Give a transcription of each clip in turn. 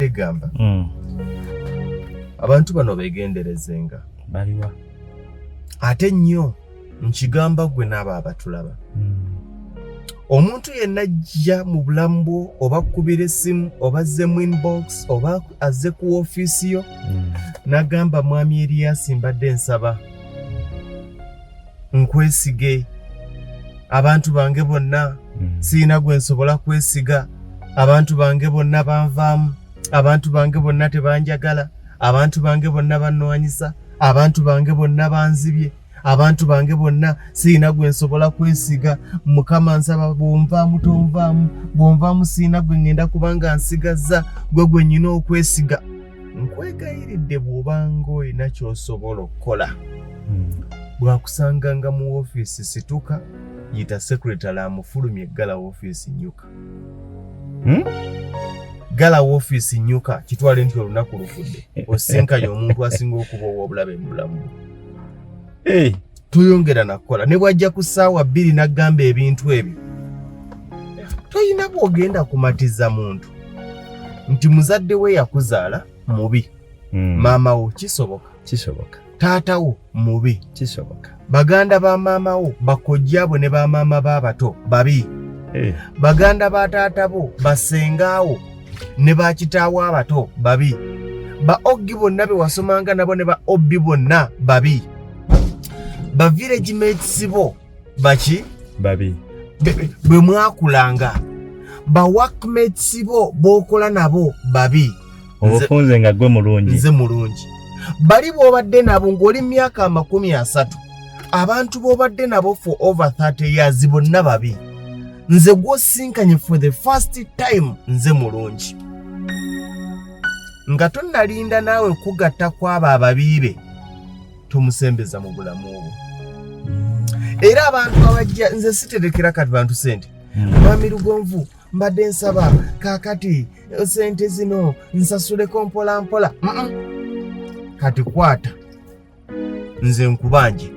kwegamba abantu bano begenderezenga baliwa ate nnyo nkigamba gwe n'abo abatulaba omuntu yenna ajja mu bulamu bwo oba kubira essimu oba azze mu inbox oba azze ku ofiisi yo n'agamba mwami Erias mbadde nsaba nkwesige abantu bange bonna siina gwe nsobola kwesiga abantu bange bonna banvaamu abantu bange bonna tebanjagala abantu bange bonna bannwanyisa abantu bange bonna banzibye abantu bange bonna siina gwe nsobola kwesiga mukama nsaba bwonvaamu tonvaamu bwonvaamu siina gwe ngenda kubanga nsigazza gwe nnyina okwesiga nkwegayiridde bw'obanga olina ky'osobola okukola bwakusanganga mu ofiisi situka yita secretary amufulumye gala ofiisi nyuka gala ofiisi nyuka kitwale nti olunaku lufudde osinkanye omuntu asinga okuba ow'obulabe mu bulamu tuyongera nakukola ne bwajja ku ssaawa 2 n'agamba ebintu ebyo toyina bw'ogenda kumatiza muntu nti muzadde we yakuzaala mubi maama wo kisoboka taata wo mubi kisoboka baganda ba maama wo bakojja bo ne ba maama b'abato babi baganda ba taata bo basenga wo ne ba kitaawo abato babi ba oggi bonna be wasomanga nabo ne ba obbi bonna babi ba village mates bo baki babi bwe mwakulanga ba workmates bo bokola nabo babi obufunze nga gwe mulungi nze mulungi bali bw'obadde nabo ng'oli myaka 30 abantu bw'obadde nabo for over 30 years bonna babi nze gw'osinkanye for the first time nze mulungi nga tonnalinda naawe kugatta kw'abo ababiibe tomusembeza mu bulamu obwo era abantu abajja nze siterekera kati bantu sente mwami Lugonvu mbadde nsaba kaakati sente zino nsasuleko mpola mpola kati kwata nze nkubanje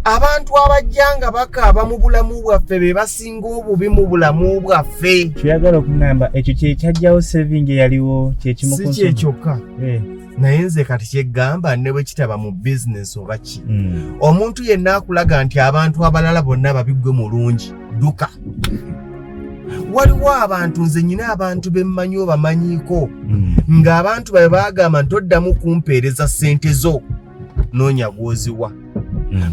abantu abajjanga bakaaba mu bulamu bwaffe be basinga obubi mu bulamu bwaffe kyagala okugamba ekyo kye kyajjawo saving yaliwo kyekimu si kyokka naye nze kati kyeggamba ne bwe kitaba mu bizinesi oba ki omuntu yenna akulaga nti abantu abalala bonna babiggwe mulungi duka waliwo abantu nze nyina abantu bemmanyi obamanyiiko ng'abantu babe baagamba nti oddamu kumpeereza ssente zo noonya gwoziwa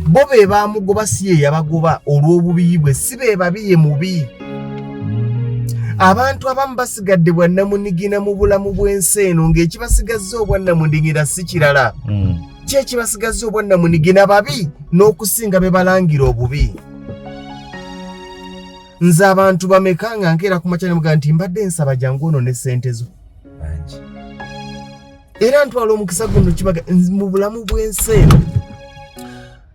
bo be baamugoba si ye yabagoba olw'obubi bwe si be babiye mubi abantu abamu basigadde bwannamunigina mu bulamu bw'ensi eno ng'ekibasigazza obwannamunigina si kirala ki ekibasigazza obwannamunigina babi n'okusinga be balangira obubi nze abantu bameka nga nkeera ku makya nemugaa nti mbadde nsaba jangu ono ne ssente zo era ntwala omukisa guno kibaga mu bulamu bw'ensi eno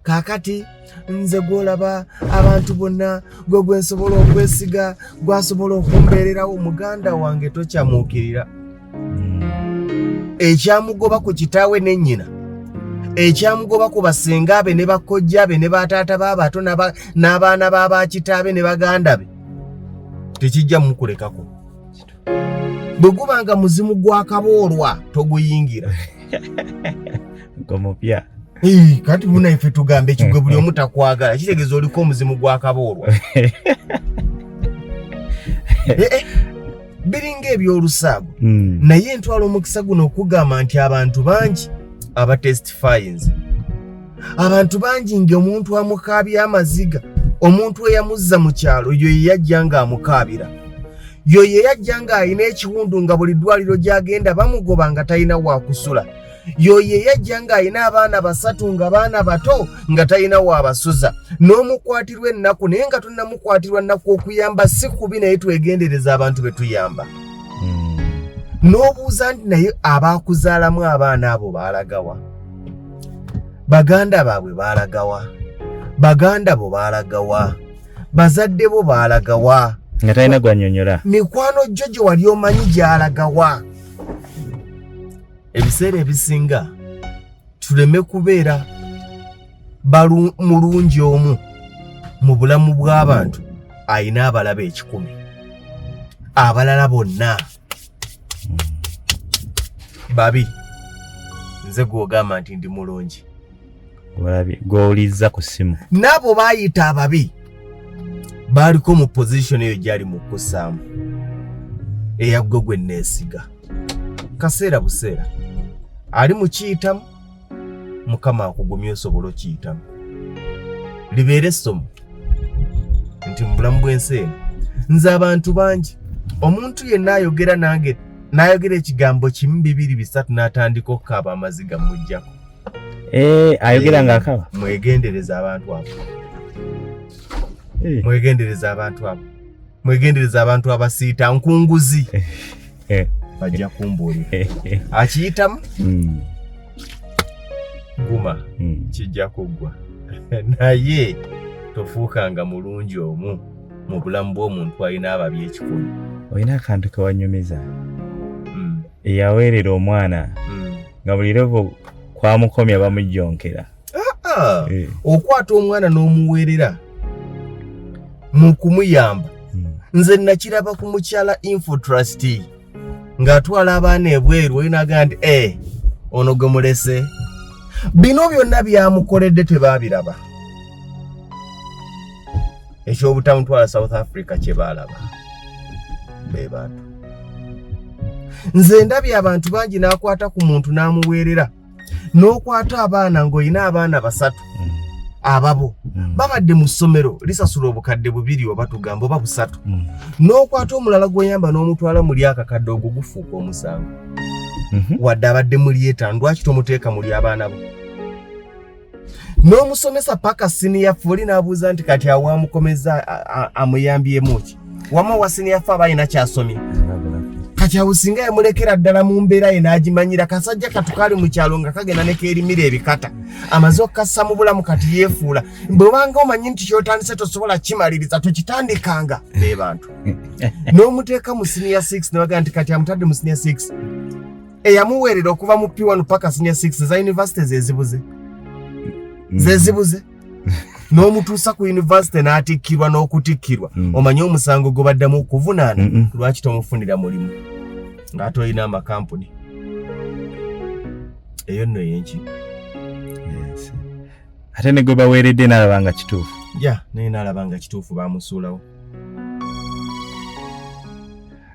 kaakati nze gwolaba abantu bonna gwe gwensobola okwesiga gwasobola okumbeererawo muganda wange tokyamuukirira ekyamugoba ku kitaawe ne nnyina ekyamugoba ku basenga be ne bakojja be ne bataata b'abato n'abaana b'abakitaabe ne baganda be tekijja mukulekako bwe gubanga muzimu gwa kaboolwa toguyingira ngomupya kati buna ife tugambe ekigwe buli omu takwagala kitegeeza oliko omuzimu gwa kaboolwa biringa ebyolusaago naye ntwala omukisa guno okugamba nti abantu bangi abatestifyinze abantu bangi ng'omuntu amukaabya amaziga omuntu eyamuzza mu kyalo yo yeyajja ng'amukaabira yo yeyajja ng'alina ekiwundu nga buli ddwaliro gy'agenda bamugoba nga talina waakusula yo yeyajja ng'alina abaana 3 nga baana bato nga talina waabasuza n'omukwatirwa ennaku naye nga tonnamukwatirwa nnaku okuyamba si kubi naye twegendereza abantu be tuyamba n'obuuza nti naye abaakuzaalamu abaana abo baalagawa baganda baabwe baalagawa baganda bo baalagawa bazadde bo baalagawa nga talina gwanyonyola mikwano gyo gye wali omanyi gyalagawa ebiseera ebisinga tuleme kubeera mulungi omu mu bulamu bw'abantu ayina abalaba 10 abalala bonna babi nze gwogamba nti ndi mulungi gw'owulizza ku ssimu nabo baayita ababi baaliko mu position eyo gyali mu kussaamu eyagwe gwe neesiga kaseera buseera ali mu kiyitamu mukama akugumya osobola okiyitamu libeere essomo nti mu bulamu bw'ensi eno nze abantu bangi omuntu yenna ayogera nange n'ayogera ekigambo kimu 2 3 n'atandika okukaaba amaziga mujjako ayogera ng'akaba mwegendereza abantu abo mwegendereza abantu abasiita nkunguzi bajja kumbuulira akiyitamu guma kijja kuggwa naye tofuukanga mulungi omu mu bulamu bw'omuntu alina ababi ekikulu olina akantu kewanyumiza eyaweerera omwana nga buli levo kwamukomya bamujjonkera okwata omwana n'omuweerera mu kumuyamba nze nakiraba ku mukyala info trustee ng'atwala abaana ebweru olinaga nti ono gwe mulese bino byonna byamukoledde tebaabiraba ekyobutamutwala South Africa kye baalaba be bantu nze ndabye abantu bangi n'akwata ku muntu n'amuweerera n'okwata abaana ng'olina abaana 3 ababo babadde mu ssomero lisasula obukadde 2 oba tugamba oba 3 n'okwata omulala gw'oyamba n'omutwala muli akakadde ogwo gufuuka omusango wadde abadde muli 5 lwaki tomuteeka muli abaana bo n'omusomesa paka siniya foli n'abuuza nti kati awamukomeza amuyambyemu ki wama wa siniya fa abalina kyasomye kati awusinga yamulekera ddala mu mbeera ye n'agimanyira kasajja katukali mu kyalo nga kagenda ne keerimira ebikata amaze okukassa mu bulamu kati yeefuula bw'obanga omanyi nti kyotandise tosobola kimaliriza tukitandikanga be bantu n'omuteeka mu siniya 6 nebaga nti kati amutadde mu siniya 6 eyamuweerera okuva mu P1 paka siniya 6 za university zezibuze n'omutuusa ku university n'atikkirwa n'okutikkirwa omanyi omusango gwe baddamu okuvunaana lwaki tomufunira mulimu ng'ate olina amakampuni eyo nno yenki ate ne gwe baweeredde n'alaba nga kituufu naye n'alaba nga kituufu bamusuulawo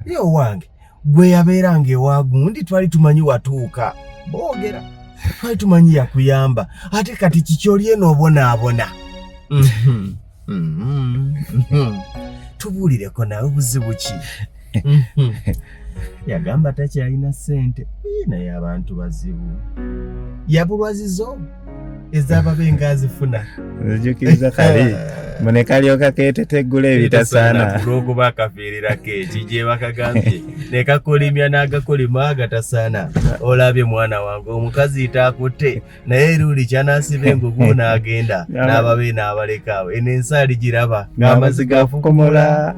ye owange gwe yabeeranga ewagundi twali tumanyi watuuka boogera twali tumanyi yakuyamba ate kati kikyoli eno obonaabona tubuulireko nawe buzibu ki yagamba takyalina ssente naye abantu bazibu yabulwazizo ez'ababenga azifuna zijukiriza kali mune kalyoka keeteteggula ebitasaana kulogo bakafiirirako eki gye bakagambye ne kakolimya n'agakolima agatasaana olabye mwana wange omukazi itakutte naye eruli kyanaasiba engugu n'agenda n'ababe n'abalekaawo eno ensaali giraba ng'amazzi gafukomola